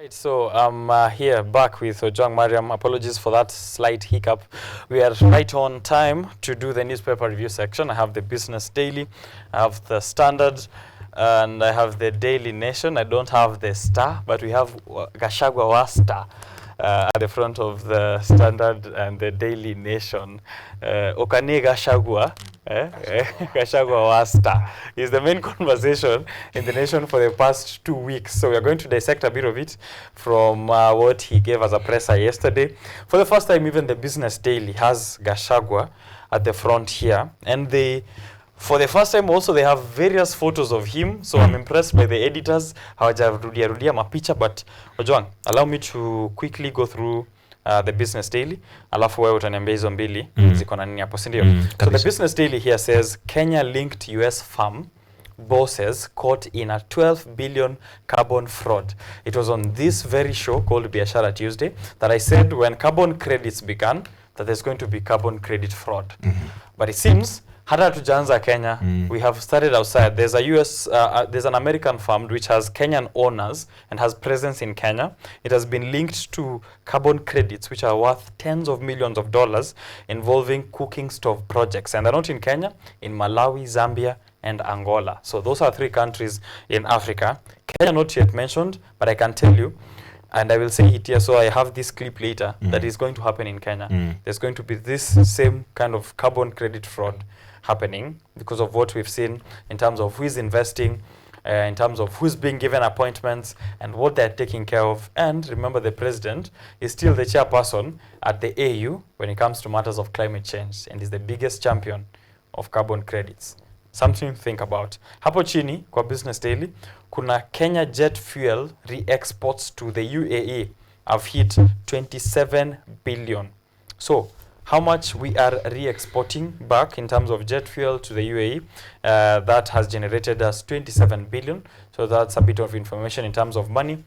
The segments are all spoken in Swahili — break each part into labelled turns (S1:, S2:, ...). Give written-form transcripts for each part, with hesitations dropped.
S1: Right, so I'm here back with Ojwang Mariam. Apologies for that slight hiccup. We are right on time to do the newspaper review section. I have the Business Daily, I have the Standard, and I have the Daily Nation. I don't have the Star, but we have Gachagua wa Star at the front of the Standard and the Daily Nation. Okenye Gachagua. Gachagua wa Star is the main conversation in the nation for the past 2 weeks. So we are going to dissect a bit of it from what he gave as a presser yesterday. For the first time, even the Business Daily has Gachagua at the front here. And for the first time also, they have various photos of him. So I'm impressed by the editors. Hawajarudia mapicha, but Ojwang, allow me to quickly go through the Business Daily, alafu wewe utaniambia hizo mbili ziko na nini hapo, si ndio? So the Business Daily here says Kenya linked US farm bosses caught in a 12 billion carbon fraud. It was on this very show called Biashara Tuesday that I said when carbon credits began that there's going to be carbon credit fraud. But it seems hata tujaanza Kenya, we have started outside. There's a there's an American farm which has Kenyan owners and has presence in Kenya. It has been linked to carbon credits which are worth tens of millions of dollars involving cooking stove projects. And they're not in Kenya, in Malawi, Zambia, and Angola. So those are 3 countries in Africa. Kenya not yet mentioned, but I can tell you, and I will say it here, so I have this clip later, that is going to happen in Kenya. There's going to be this same kind of carbon credit fraud happening because of what we've seen in terms of who is investing, in terms of who's being given appointments and what they're taking care of. And remember, the president is still the chairperson at the AU when it comes to matters of climate change and is the biggest champion of carbon credits. Something to think about. Hapo chini kwa Business Daily kuna Kenya jet fuel re-exports to the UAE have hit 27 billion. So how much we are re-exporting back in terms of jet fuel to the UAE, that has generated us 27 billion. So that's a bit of information in terms of money.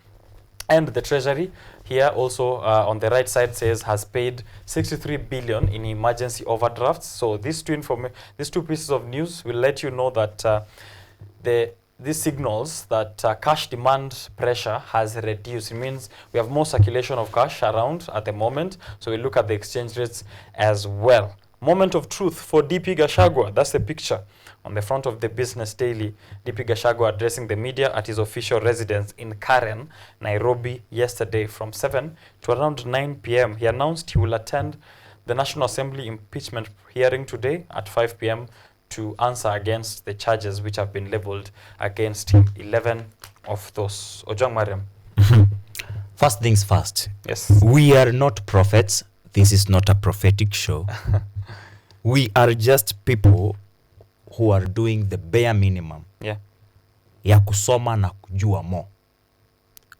S1: And the Treasury here also on the right side says has paid 63 billion in emergency overdrafts. So these two pieces of news will let you know that this signals that cash demand pressure has reduced. It means we have more circulation of cash around at the moment. So we look at the exchange rates as well. Moment of truth for DP Gachagua. That's the picture on the front of the Business Daily. DP Gachagua addressing the media at his official residence in Karen, Nairobi, yesterday from 7 to around 9 p.m. He announced he will attend the National Assembly impeachment hearing today at 5 p.m. to answer against the charges which have been leveled against him. 11 of those. Ojwang Mariam.
S2: First things first.
S1: Yes.
S2: We are not prophets. This is not a prophetic show. We are just people who are doing the bare minimum.
S1: Yeah.
S2: Ya kusoma na kujua more.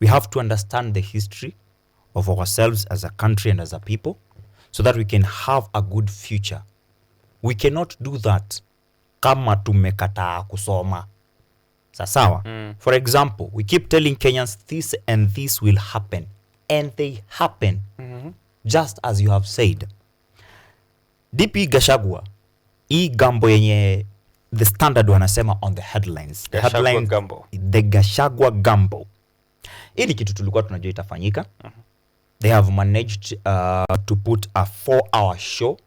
S2: We have to understand the history of ourselves as a country and as a people so that we can have a good future. We cannot do that kama tumekataa kusoma. Sawa? For example, we keep telling Kenyans this and this will happen. And they happen. Just as you have said. DP Gachagua, hii gambo yenye the Standard wanasema on the headlines. The headlines,
S1: gambo.
S2: The Gachagua gambo. Hii ni kitu tulikuwa tunajua itafanyika. They have managed to put a 4-hour show,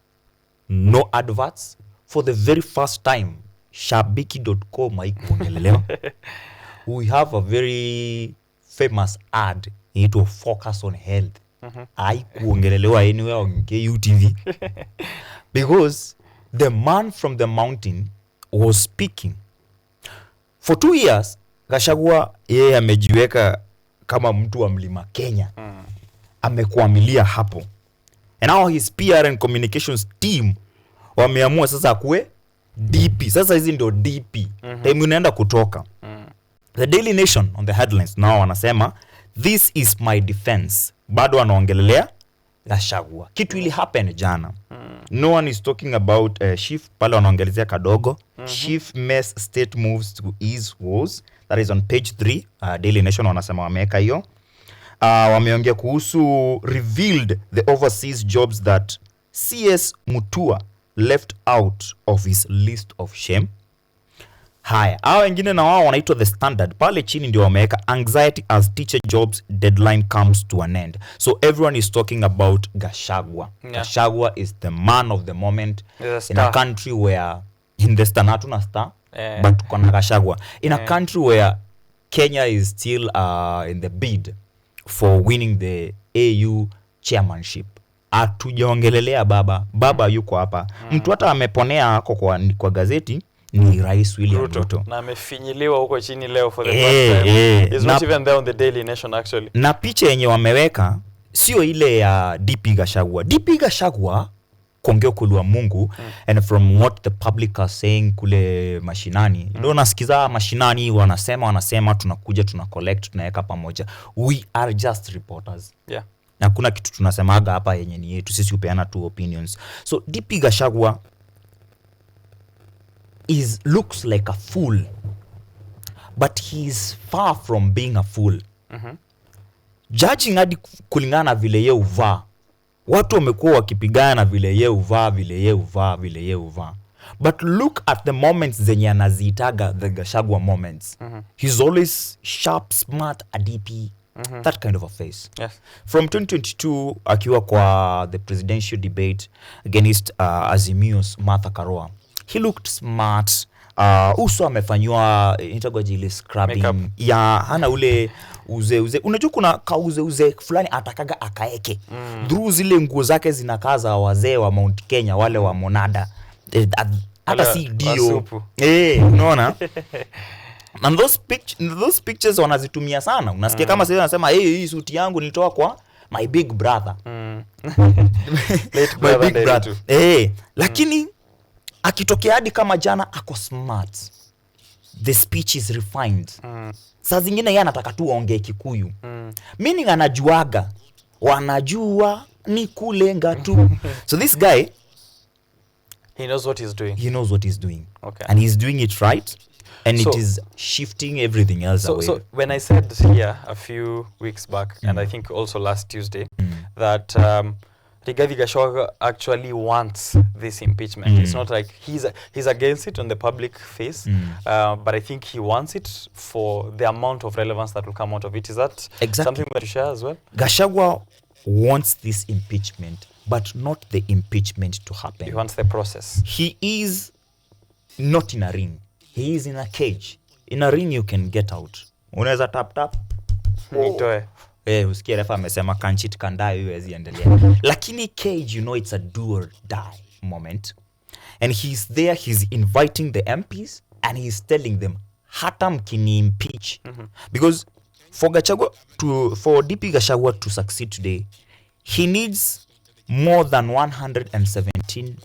S2: no adverts, for the very first time. Shabiki.com haikuongelelewa. We have a very famous ad. It will focus on health. Haikuongelelewa anywhere on KUTV. Because the man from the mountain was speaking. For 2 years, Gachagua yeye amejiweka kama mtu wa mlima Kenya. Amekuamilia hapo. And now his PR and communications team wameamua sasa kuwe DP. Sasa hizi ndio DP. Time inaenda kutoka. The Daily Nation on the headlines now wanasema this is my defense. Bado wanaongelelea Gachagua. Kitu ili happen jana. No one is talking about Chief pale wanaongelezea kadogo. Chief mess state moves to ease woes. That is on page 3. Daily Nation wanasema wameweka hiyo. Wameongea kuhusu revealed the overseas jobs that CS Mutua left out of his list of shame. Haya, hao wengine na wao wanaitwa the standard. Pale chini ndio wameweka anxiety as teacher jobs deadline comes to an end. So everyone is talking about Gachagua. Yeah. Gachagua is the man of the moment in a country where in the star hatuna star, but kuna Gachagua. In a country where Kenya is still in the bid for winning the AU chairmanship. Atujaongelelea baba yuko hapa. Mtu hata ameponea ako kwa gazeti ni Rais William Ruto.
S1: Na amefinyiliwa huko chini leo for the first time. He's not even there on the Daily Nation actually.
S2: Na picha yenye wameweka sio ile ya DP Gachagua. DP Gachagua kuongea kulwa Mungu and from what the public are saying kule mashinani. Ndio nasikiza mashinani wanasema tunakuja collect tunaweka pamoja. We are just reporters.
S1: Yeah.
S2: Na kuna kitu tunasemaga hapa yenye ni yetu sisi upeana two opinions. So DP Gachagua looks like a fool, but he is far from being a fool. Judging hadi kulingana na vile yeye uvaa, watu wamekuwa wakipigana na vile yeye uvaa. But look at the moments zenye anaziitaga the Gachagua moments. He's always sharp, smart, a DP. That kind of a face.
S1: Yes.
S2: From 2022 akiwa kwa the presidential debate against Azimio's Martha Karua, he looked smart. Uso amefanywa intagoji ile scrubbing ya hana ule uze. Unajua kuna kauze fulani atakaga akaeke. Through zile nguo zake zinakaza wazee wa Mount Kenya wale wa Monada. Hata si dio. Unaona? And those pictures wanazitumia sana. Unasikia kama sasa anasema hii suti yangu nilitoa kwa my big brother.
S1: My big brother.
S2: Lakini akitokea hadi kama jana ako smart. The speech is refined. Saa zingine yeye anataka tu aongee Kikuyu. Meaning anajuaga. Wanajua ni kulenga tu. So this guy
S1: he knows what he's doing. Okay.
S2: And he's doing it right. And it is shifting everything else away.
S1: So when I said here a few weeks back, and I think also last Tuesday, that Rigathi Gachagua actually wants this impeachment. It's not like he's against it on the public face, but I think he wants it for the amount of relevance that will come out of it. Is that something that you share as well?
S2: Gachagua wants this impeachment, but not the impeachment to happen.
S1: He wants the process.
S2: He is not in a ring. He is in a cage. In a ring you can get out. Unaweza tap.
S1: Nitoe.
S2: Usikie refa amesema kanchit kandayo huwezi endelea. Lakini cage, you know, it's a do or die moment. And he's there, he's inviting the MPs and he's telling them hata mkini impeach. Because for DP Gachagua to succeed today, he needs more than 117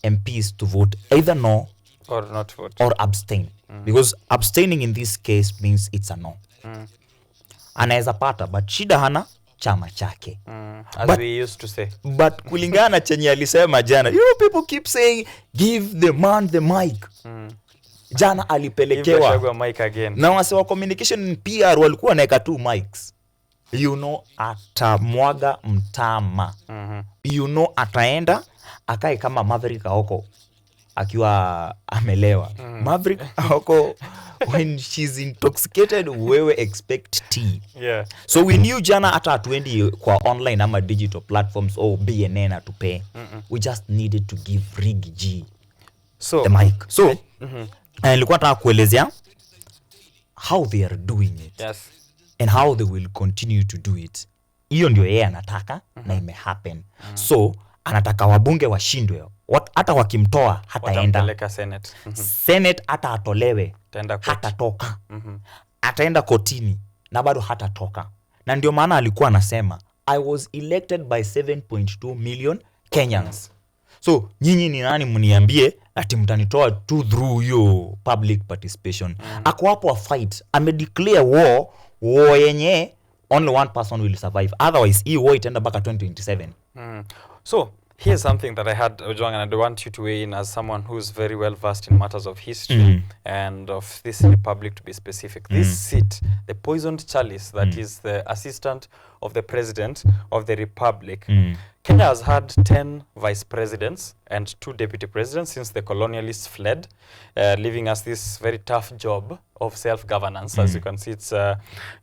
S2: MPs to vote either no
S1: or not vote
S2: or abstain. Because abstaining in this case means it's a no. Anaweza pata, but shida hana chama chake.
S1: As we used to say.
S2: But kulingana chenye alisema jana, you know, people keep saying give the man the mic. Jana alipelekewa
S1: mic again.
S2: Na wase wa communication PR walikuwa wanaeka two mics. You know, atamwaga mtama. You know, ataenda akae kama Maverick Aoko akiwa amelewa. Maverick Aoko when she's intoxicated, wewe expect tea.
S1: Yeah.
S2: So we knew jana hata atuendi kwa online ama digital platforms or BNN atupay. We just needed to give Rig G the mic. So nilikuwa nataka kuelezea how they are doing it.
S1: Yes.
S2: And how they will continue to do it. Hiyo ndio yeye anataka na ime happen. So anataka wabunge washindwe. Hata wakimtoa hataenda
S1: Senate.
S2: Senate hata atolewe hatatoka. Ataenda kotini na bado hatatoka. Na ndio maana alikuwa anasema I was elected by 7.2 million Kenyans. So nyinyi ni nani mniambie ati mtanitoa tu through hiyo public participation. Ako hapo a fight. Declare war yenye only one person will survive. Otherwise hii war itaenda mpaka 2027.
S1: So Here's something that I had, Ojwang, and I want you to weigh in as someone who's very well versed in matters of history and of this republic, to be specific. This seat, the poisoned chalice that is the assistant of the president of the republic. Kenya has had 10 vice presidents and 2 deputy presidents since the colonialists fled, leaving us this very tough job of self-governance. As you can see, it's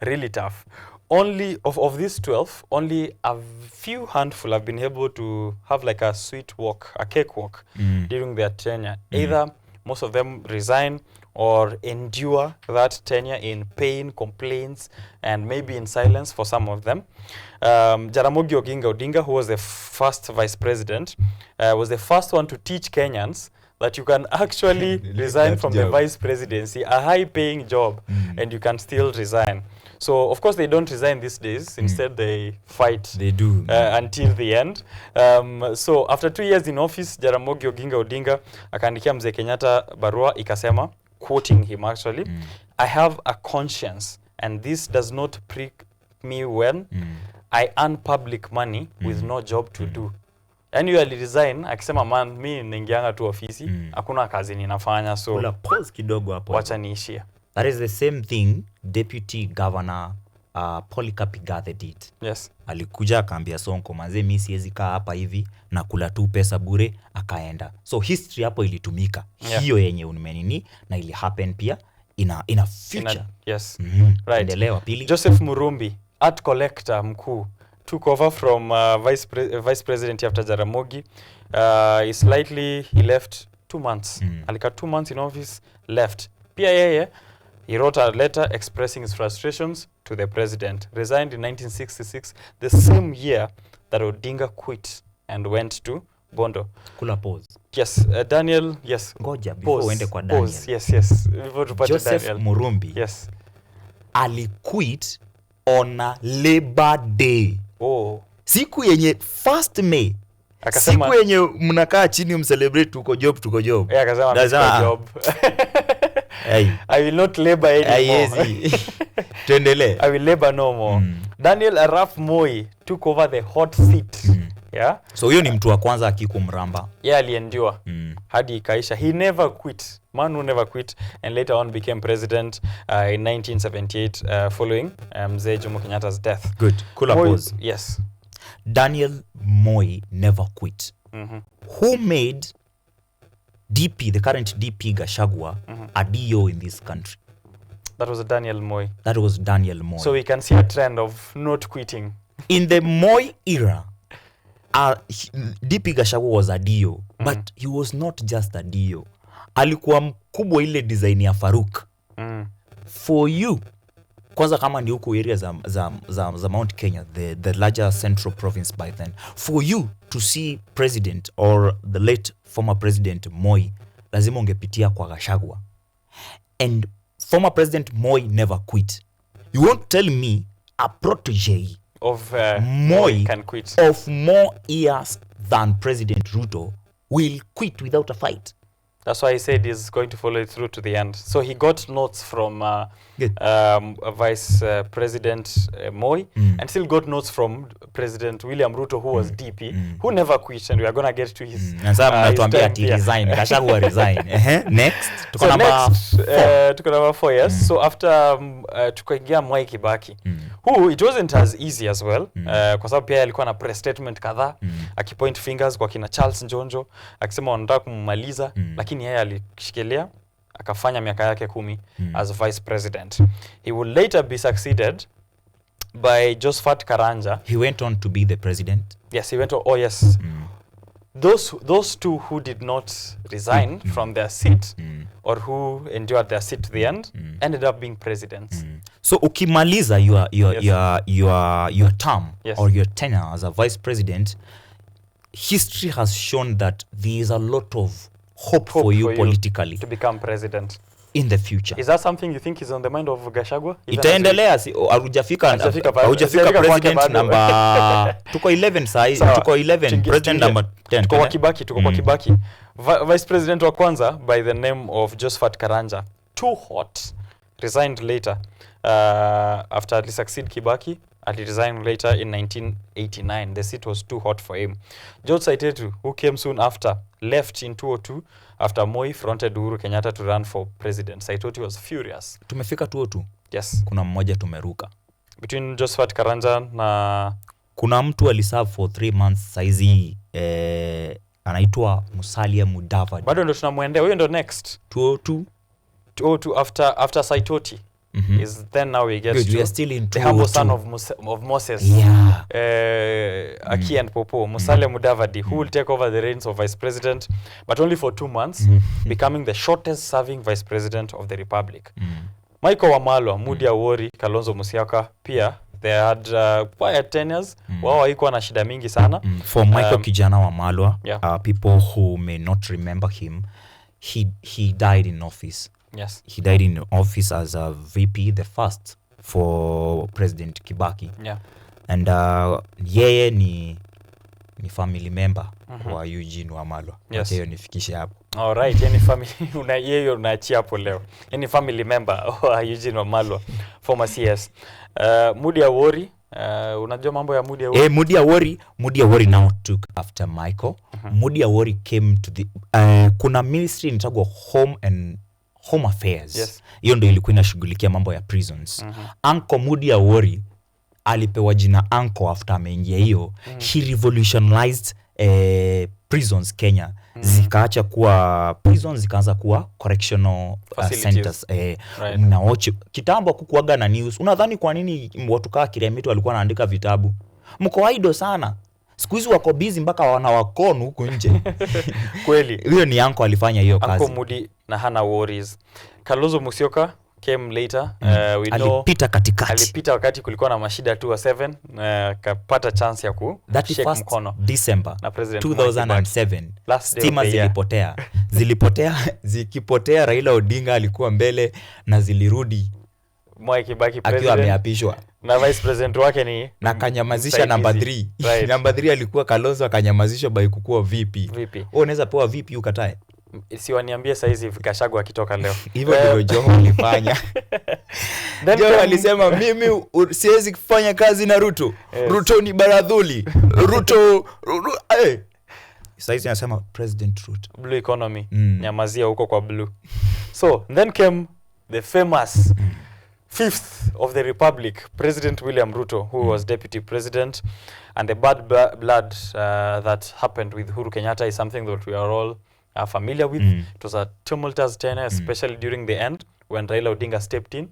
S1: really tough. Only of these 12, only a few handful have been able to have like a sweet walk, a cakewalk during their tenure. Either most of them resign or endure that tenure in pain, complaints, and maybe in silence for some of them. Jaramogi Oginga Odinga, who was the first vice president, was the first one to teach Kenyans that you can actually resign from the vice presidency, a high-paying job, and you can still resign. So, of course, they don't resign these days. Instead, they fight.
S2: They do.
S1: Until the end. So, after 2 years in office, Jaramogi Oginga Odinga akaandikia mzee Kenyatta barua ikasema, quoting him actually, I have a conscience, and this does not prick me when I earn public money with no job to do. Yani you resign, akisema man, mi ningianga tu ofisi, hakuna kazi ninafanya, so
S2: Kula pause kidogo hapo.
S1: wacha niishie.
S2: That is the same thing Deputy Governor Polycarp Igathe did.
S1: Yes.
S2: Alikuja akaambia Sonko, manze mimi siwezi kaa hapa hivi na kula tu pesa bure, akaenda. So history hapo ilitumika. Hiyo yenye umenini na ili happen pia in a future.
S1: Yes.
S2: Right. Endelewa pili.
S1: Joseph Murumbi, art collector mkuu, took over from vice president after Jaramogi. He left 2 months. Alika 2 months in office, left. Pia yeye, he wrote a letter expressing his frustrations to the president. Resigned in 1966, the same year that Odinga quit and went to Bondo.
S2: Kula pause.
S1: Yes, Daniel, yes.
S2: Ngoja before uende kwa Daniel.
S1: Pause, yes. Before tupate
S2: Joseph
S1: Daniel.
S2: Murumbi.
S1: Yes.
S2: Aliquit on a Labor Day.
S1: Oh.
S2: Siku yenye 1st May.
S1: Akasema,
S2: siku yenye mnakaa chini mcelebrate tuko job.
S1: Akasema job.
S2: Hey.
S1: I will not labor anymore.
S2: Tuendelee.
S1: I will labor no more. Daniel Arap Moi took over the hot seat. Yeah.
S2: So huyo ni mtu wa kwanza akikumramba.
S1: Yeah, aliendure hadi ikaisha. He never quit. Man who never quit, and later on became president in 1978 following Mzee Jomo Kenyatta's death.
S2: Good. Kula pause.
S1: Yes.
S2: Daniel Moi never quit. Who made DP, the current DP Gachagua, a DO in this country?
S1: That was Daniel Moi.
S2: That was Daniel Moi.
S1: So we can see a trend of not quitting.
S2: In the Moi era, DP Gachagua was a DO, but he was not just a DO. Alikuwa mkubwa ile design ya Farouk. For you, kwanza kama ni huko area za Mount Kenya, the larger central province by then, for you to see president or the late former president Moi, lazima ungepitia kwa Gachagua. And former president Moi never quit. You won't tell me a protege
S1: of
S2: Moi
S1: can quit
S2: of more years than President Ruto will quit without a fight.
S1: That's why I said he's going to follow it through to the end. So he got notes from Vice President Moi and still got notes from President William Ruto, who was DP, who never quit, and we are going to get to his
S2: resign. Gachagua resign. Next.
S1: Tuko number 4, yes. So after tukaingia Mwai Kibaki, who it wasn't as easy as well, kwa sababu pia alikuwa na press statement kadhaa, akipoint fingers kwa kina Charles Njonjo, akisema wanataka kummaliza, lakini yeye alishikilia akafanya miaka yake 10 as vice president. He would later be succeeded by Josephat Karanja.
S2: He went on to be the president.
S1: Yes, he went on. Oh yes. Those two who did not resign from their seat or who endured their seat to the end ended up being presidents.
S2: So ukimaliza your term or your tenure as a vice president, history has shown that there is a lot of hope for you politically
S1: to become president
S2: in the future.
S1: Is that something you think is on the mind of Gachagua?
S2: Itaendelea, haujafika president number tuko 11 sai, tuko 11 president number 10.
S1: Tuko kwa Kibaki. Vice president wa kwanza by the name of Josephat Karanja, too hot, resigned later after he succeeded Kibaki, Aliresign later in 1989. The seat was too hot for him. George Saitetu, who came soon after, left in 2002 after Moi fronted Uhuru Kenyatta to run for president. Saitetu was furious.
S2: Tumefika 202.
S1: Yes.
S2: Kuna mmoja tumeruka.
S1: Between Josephat Karanja na...
S2: Kuna mtu aliserve for 3 months saizi anaitwa Musalia Mudavadi.
S1: Bado ndo tunamwendea. Huyo ndo next.
S2: 202.
S1: 202 after Saitoti. Is then now we get
S2: Good,
S1: to
S2: we are still in
S1: the humble son of Moses. Yeah. Aki and Popo, Musalia Mudavadi, who will take over the reins of vice president, but only for 2 months, becoming the shortest serving vice president of the republic. Michael Wamalwa, Mudi Awori, Kalonzo Musyoka, pia they had quiet tenures. Wao haikuwa na shida mingi sana.
S2: For Michael Kijana Wamalwa,
S1: yeah.
S2: People who may not remember him, he died in office.
S1: Yes.
S2: He died in office as a VP, the first for President Kibaki.
S1: Yeah.
S2: And yeye ni family member wa Eugene Wamalwa.
S1: Yes.
S2: Yeye nifikishe hapo.
S1: All right, yani family yeye unaachia hapo leo. Yani family member wa Eugene Wamalwa, former CS. Mudi Awori, unajua mambo ya Mudi Awori?
S2: Mudi Awori now took after Michael. Mudi Awori came to the kuna ministry inaitwa Home Affairs.
S1: Yes.
S2: Hiyo ndio ilikuwa inashughulikia mambo ya prisons. Uncle Mudi Awori alipewa jina uncle after ameingia hiyo. He revolutionized prisons Kenya. Zikaacha kuwa prisons, zikaanza kuwa correctional centers. Right. Kitambo kukuaga na news. Unadhani kwa nini watu kaa Kiremitu walikuwa wanaandika vitabu? Mko idle sana. Siku hizi wako busy mpaka wanawakonu huku nje.
S1: Kweli.
S2: Huyo ni uncle alifanya hiyo kazi.
S1: Uncle Mudi na hana worries. Kalonzo Musyoka came later. We know
S2: alipita katikati.
S1: Alipita wakati kulikuwa na mashida 207, kapata chance ya kushake mkono.
S2: December
S1: na President
S2: 2007. Stima zikipotea Raila Odinga alikuwa mbele na zilirudi
S1: Mwai Kibaki president.
S2: Akiwa ameapishwa.
S1: Na vice president wake ni
S2: na kanyamazisha number 3. Right. Number 3 alikuwa Kalonzo, akanyamazishwa by kukua VP. Wewe unaweza pewa VP ukatae?
S1: Si waniambie saizi Gachagua akitoka leo.
S2: Hivyo ndio Joho alifanya. Joho alisema mimi siwezi kufanya kazi na Ruto. Yes. Ruto ni baradhuli. Ruto saizi anasema President Ruto.
S1: Blue economy. Nyamazia huko kwa blue. So then came the famous fifth of the republic, President William Ruto, who was deputy president, and the bad blood that happened with Uhuru Kenyatta is something that we are all familiar with. It was a tumultuous tenure, especially during the end when Raila Odinga stepped in,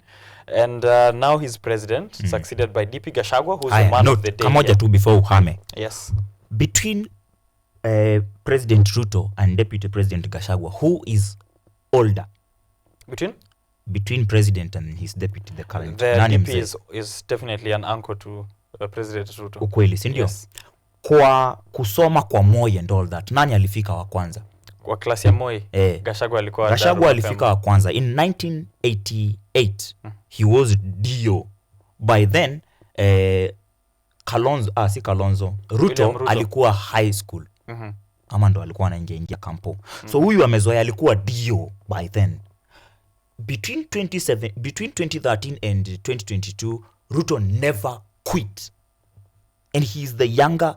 S1: and now he's president, succeeded by DP Gachagua, who's the man of the day.
S2: Kamoja tu before uhame.
S1: Yes.
S2: Between President Ruto and Deputy President Gachagua, who is older? Between president and his deputy, the current.
S1: The DP is definitely an uncle to President Ruto.
S2: Ukweli, si ndio? Yes. Kwa kusoma kwa Moi and all that, nani alifika wa kwanza?
S1: Kwa klasi ya Moi, Gachagua
S2: alifika wa kwanza. In 1988, he was DO. By then, Ruto alikuwa high school. Ama ndo alikuwa anaingia kampo. So huyu amezoea alikuwa DO by then. Between 2013 and 2022, Ruto never quit. And he is the younger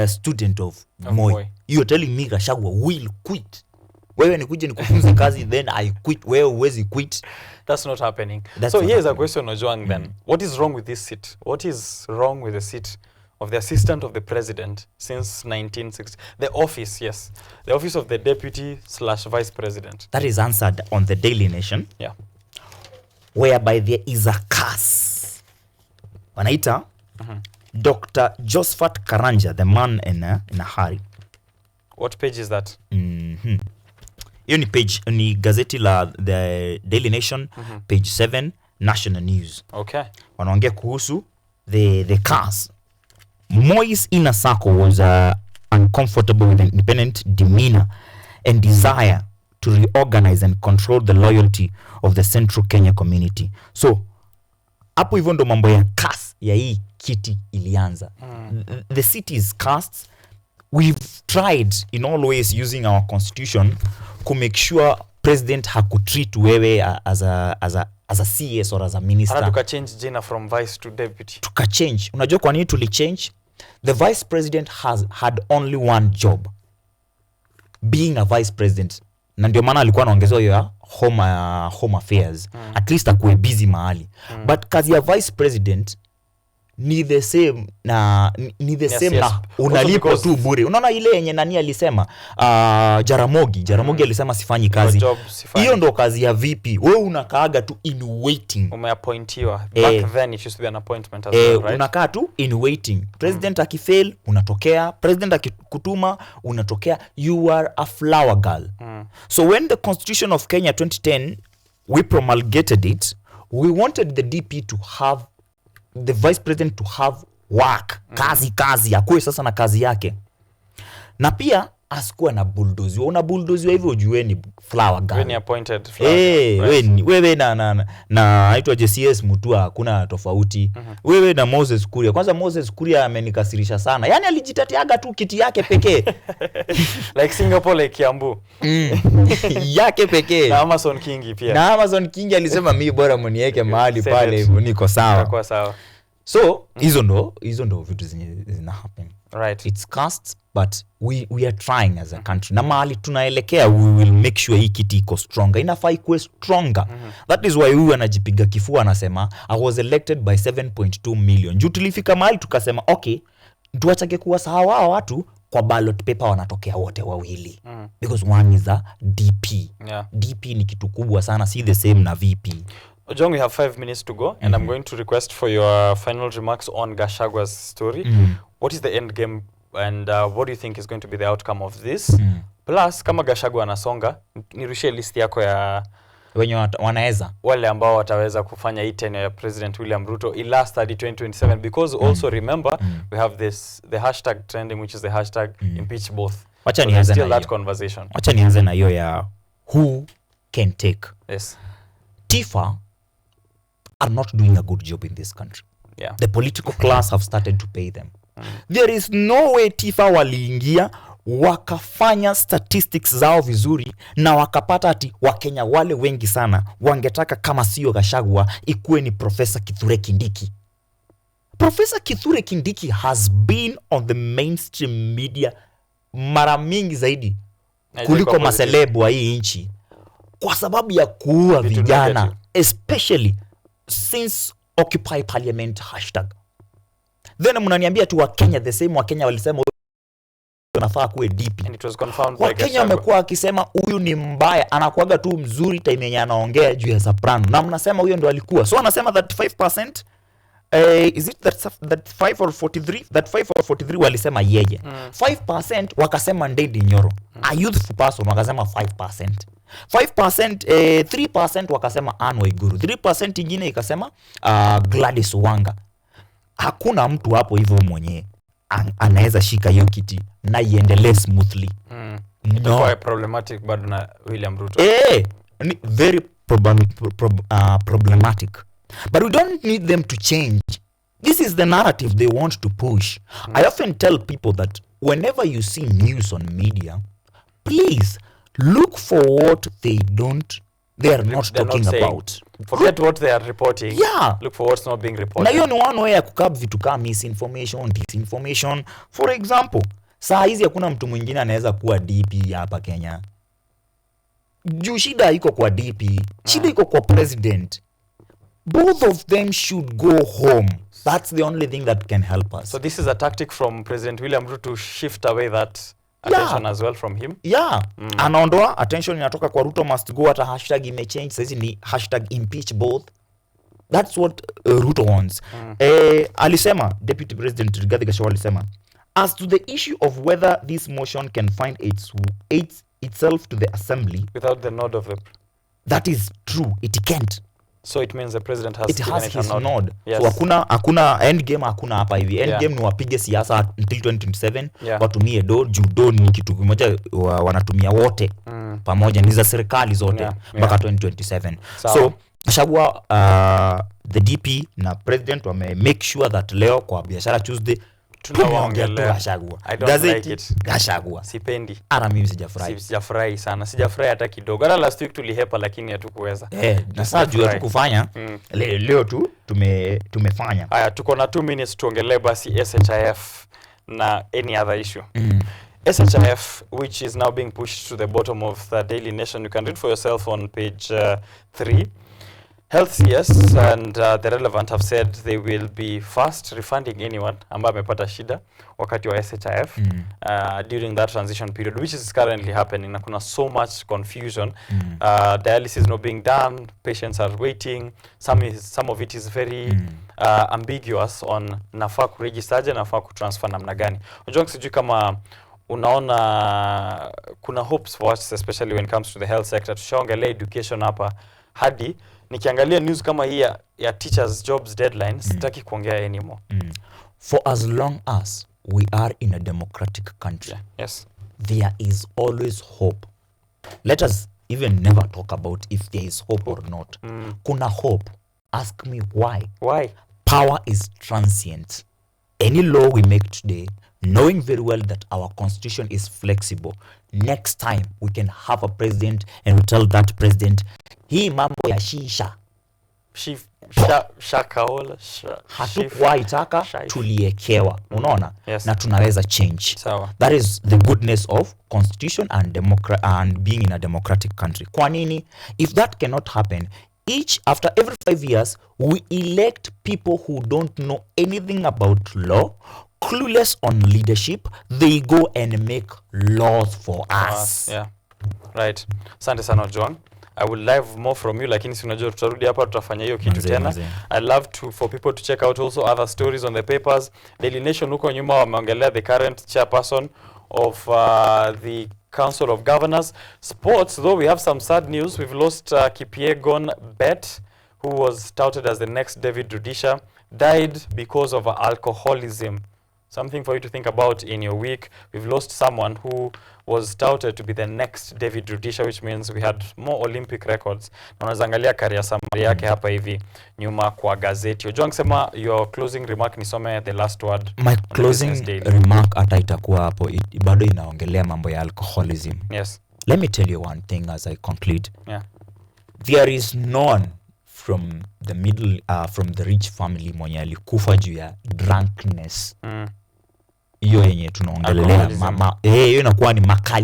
S2: student of Moi. You're telling me Gachagua will quit? Wewe nikuje nikufunze kazi then I quit. Wewe huwezi quit.
S1: That's not happening. So here's a question, Ojwang, then. What is wrong with this seat? What is wrong with the seat of the assistant of the president since 1960? The office, yes. The office of the deputy/vice president.
S2: That is answered on the Daily Nation.
S1: Yeah.
S2: Whereby there is a curse. Wanaita Dr. Josephat Karanja, the man in a hurry.
S1: What page is that?
S2: Hiyo ni page, ni gazeti la the Daily Nation, page 7, National News.
S1: Okay.
S2: Wanaongea kuhusu the curse. Moi's inner circle was uncomfortable with an independent demeanor and desire to reorganize and control the loyalty of the Central Kenya community. So, hapo hivyo ndo mambo ya curse ya hii kiti ilianza. The city is cursed. We've tried in all ways using our constitution to make sure president hakutreat wewe as a CS or as a minister.
S1: Tuka change jina from vice to deputy.
S2: Tuka change. Unajua kwa nini tuli change? The vice president had only one job, being a vice president. Na ndio maana alikuwa anaongezewa hiyo home affairs. At least akuwe busy mahali. But kazi ya vice president ni the same na na unalipo tu bure. Unaona ile yenye nani alisema Jaramogi alisema sifanyi kazi. Hiyo ndo kazi ya VP. Wewe unakaaga tu in waiting.
S1: Umeappointiwa. Back then it used to be an appointment as well, right?
S2: Unakaa tu in waiting. President akifail unatokea, president akikutuma unatokea. You are a flower girl. So when the Constitution of Kenya 2010 we promulgated it, we wanted the DP to have the vice president to have work, kazi akuwe sasa na kazi yake. Na pia asikuwa na bulldoze. Una bulldoze hivyo ujue ni flower girl.
S1: When appointed flower.
S2: Wewe na aitwa JCS Mutua hakuna tofauti. Wewe na Moses Kuria. Kwanza Moses Kuria amenikasirisha sana. Yaani alijitatiaga tu kiti yake pekee.
S1: Like Singapore, like Kiambu.
S2: Yake pekee.
S1: Na Amazon King pia.
S2: Na Amazon King alisema mimi bora mniweke mahali pale hivyo niko sawa.
S1: Kwa sawa.
S2: So hizo ndo vitu zina happen.
S1: Right.
S2: It's costs, but we are trying as a country. Na mahali tunaelekea we will make sure hii kiti iko stronger. Inafaa ikuwe stronger. That is why huyu anajipiga kifua anasema I was elected by 7.2 million. Juu tulifika mahali tukasema okay, tuachake kuwa sawa hao watu kwa ballot paper wanatokea wote wawili. Because one is a DP.
S1: Yeah.
S2: DP ni kitu kubwa sana, si the same na VP.
S1: Ojwang, we have 5 minutes to go, and I'm going to request for your final remarks on Gachagwa's story. What is the end game, and what do you think is going to be the outcome of this? Plus, kama Gachagwa anasonga, nirushie list yako ya
S2: wenye wanaweza
S1: wale ambao wataweza kufanya hii tenure ya President William Ruto ilast hadi 2027, because also remember we have the hashtag trending, which is the hashtag impeach both.
S2: Wacha nianze
S1: still that conversation.
S2: Wacha nianze na hiyo ya who can take.
S1: Yes.
S2: Tifa are not doing a good job in this country.
S1: Yeah.
S2: The political class have started to pay them. There is no way Tifa waliingia wakafanya statistics zao vizuri na wakapata ati Wakenya wale wengi sana wangetaka kama sio Gachagua ikuwe ni Professor Kithure Kindiki. Professor Kithure Kindiki has been on the mainstream media mara mingi zaidi kuliko maselebu wa hii nchi kwa sababu ya kuua vijana, especially since Occupy Parliament hashtag. Then mnaniambia tu Wakenya, the same Wakenya walisema anafaa kuwe DP.
S1: And it was confirmed by
S2: Wakenya wamekuwa akisema huyu ni mbaya, anakuaga tu mzuri time yenye anaongea juu ya soprano. Na mnasema huyo ndo alikuwa. So anasema that 5%, is it that 5 or 43? That 5 or 43 walisema yeye. 5% wakasema Ndedi Njoro. A youthful person wakasema 5%. 5%, 3% wakasema Anne Waiguru. 3% ingine ikasema Gladys Wanga. Hakuna mtu hapo hivyo mwenye anaweza shika hiyo kiti na iendelee smoothly.
S1: No. Quite problematic bado na William Ruto.
S2: Very problematic. But we don't need them to change. This is the narrative they want to push. I often tell people that whenever you see news on media, please look for what they are not talking about.
S1: Forget what they are reporting.
S2: Yeah.
S1: Look for what's not being reported.
S2: Na hiyo ni one way ya kukab vitu kama misinformation, disinformation. For example, saa hizi hakuna mtu mwingine anaweza kuwa DP hapa Kenya. Juu shida iko kwa DP, shida iko kwa president. Both of them should go home. That's the only thing that can help us.
S1: So this is a tactic from President William Ruto to shift away that attention as well from him.
S2: Yeah. Anaondoa attention inatoka kwa Ruto must go, hata hashtag imechange. Sasa ni hashtag impeach both. That's what Ruto wants. Alisema Deputy President Rigathi Gachagua alisema, as to the issue of whether this motion can find itself to the assembly
S1: without the nod of the
S2: that is true, it can't.
S1: So it means the president has
S2: his nod.
S1: Yes.
S2: So hakuna end game, hakuna hapa hivi. End game ni wapige siasa until 2027. Watumie do ni kitu kimoja wanatumia wote pamoja, ni za serikali zote mpaka 2027. So Gachagua the DP na president wame make sure that leo kwa Biashara Tuesday
S1: tunawaongelea.
S2: Gachagua.
S1: I don't like it.
S2: Gachagua.
S1: Sipendi.
S2: Ara mimi sijafurahi.
S1: Sijafurahi sana. Sijafurahi hata kidogo. Hata last week tulihepa lakini hatukuweza.
S2: Na sasa juu hatukufanya. Leo tu tumefanya.
S1: Haya, tuko na 2 minutes tuongelee basi SHIF na any other issue. SHIF, which is now being pushed to the bottom of the Daily Nation. You can read for yourself on page 3. Health CS and the relevant have said they will be fast refunding anyone ambaye amepata shida wakati wa SHIF during that transition period, which is currently happening. Na kuna so much confusion. Dialysis not being done, patients are waiting. Some of it is very ambiguous on nafaa kuregister, nafaa kutransfer namna gani. Unajua sijui kama unaona kuna hopes for us, especially when it comes to the health sector. Tushaongelea education hapa hadi nikiangalia news kama hii ya teachers jobs deadlines sitaki kuongea anymore.
S2: For as long as we are in a democratic country,
S1: yes,
S2: there is always hope. Let us even never talk about if there is hope or not. Kuna hope. Ask me why.
S1: Why?
S2: Power is transient. Any law we make today, knowing very well that our constitution is flexible, next time we can have a president and we tell that president, hii mambo ya shisha hatukuwa itaka tuliekewa, unaona?
S1: Yes.
S2: Na tunaweza change.
S1: Sawa.
S2: That is the goodness of constitution and being in a democratic country. Kwa nini? If that cannot happen, after every 5 years, we elect people who don't know anything about law, clueless on leadership. They go and make laws for us.
S1: Yeah. Right. Asante sana Ojwang. I would love more from you, lakini si unajua tutarudi hapa tutafanya hiyo kitu tena. I love for people to check out also other stories on the papers. Daily Nation huko nyuma wameongelea the current chairperson of the Council of Governors. Sports, though, we have some sad news. We've lost Kipyegon Bet, who was touted as the next David Rudisha, died because of alcoholism. Something for you to think about in your week. We've lost someone who was touted to be the next David Rudisha, which means we had more Olympic records. Na unazangalia career summary yake hapa hivi nyuma kwa gazeti. Ojwang, sema your closing remark, nisome the last word.
S2: My closing remark hata itakuwa hapo bado inaongelea mambo ya alcoholism.
S1: Yes.
S2: Let me tell you one thing as I conclude.
S1: Yeah.
S2: There is no one from the rich family mwenye alikufa juu ya drunkenness. Hiyo yenye tunaongelea mama hiyo inakuwa ni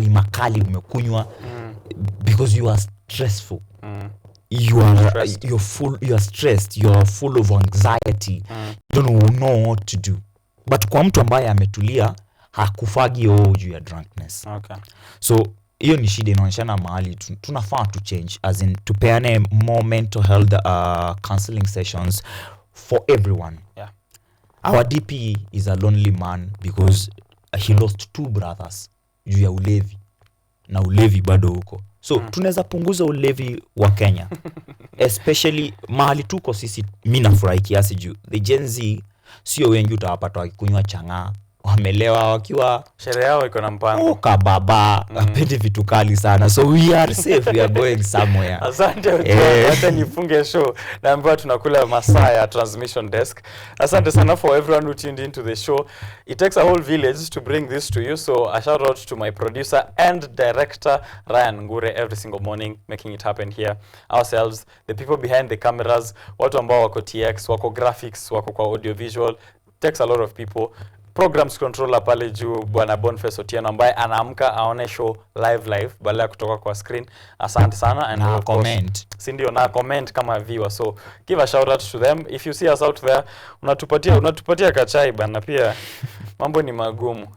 S2: makali umekunywa because you are stressful. You are stressed, you are full of anxiety. You don't know what to do. But kwa mtu ambaye ametulia hakufagi juu ya drunkenness.
S1: Okay.
S2: So hiyo ni shida inaonyeshana mahali tunafaa to change, as in tupeane more mental health counseling sessions for everyone.
S1: Yeah.
S2: Our DP is a lonely man because he lost 2 brothers juu ya ulevi, na ulevi bado huko. So tunaweza punguza ulevi wa Kenya. Especially mahali tuko sisi, mimi nafurahi kiasi juu the Gen Z sio wengi utawapata wakikunywa chang'aa, wamelewa wakiwa
S1: sherehe yao iko na mpango.
S2: Baba apendi vitu kali sana. So we are safe, we are going somewhere.
S1: Asante Ojwang, hata nifunge show naambiwa tunakula masaa ya transmission desk. Asante sana for everyone who tuned into the show. It takes a whole village to bring this to you, so a shout out to my producer and director Ryan Ngure every single morning making it happen here. Ourselves, the people behind the cameras, watu ambao wako TX, wako graphics, wako kwa audio visual, takes a lot of people. Programs controller pale juu bwana Boniface Otieno ambaye anaamka aone show live badala kutoka kwa screen. Asante sana, and
S2: na comment.
S1: Si ndio, na comment kama viewer. So give a shout out to them. If you see us out there, unatupatia kachai bana, pia mambo ni magumu.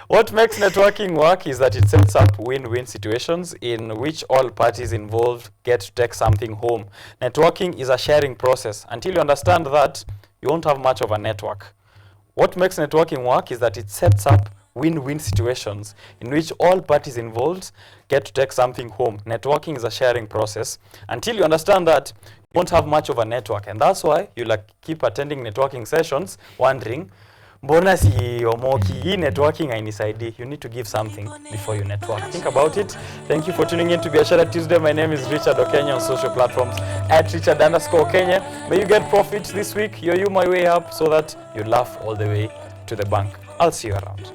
S1: What makes networking work is that it sets up win-win situations in which all parties involved get to take something home. Networking is a sharing process. Until you understand that, you won't have much of a network. What makes networking work is that it sets up win-win situations in which all parties involved get to take something home. Networking is a sharing process. Until you understand that, you won't have much of a network. And that's why you keep attending networking sessions, wondering, mbona si omoki? Hii networking hainisaidii. You need to give something before you network. Think about it. Thank you for tuning in to Biashara Tuesday. My name is Richard Okenye on social platforms at Richard_Okenye. May you get profits this week. You my way up so that you laugh all the way to the bank. I'll see you around.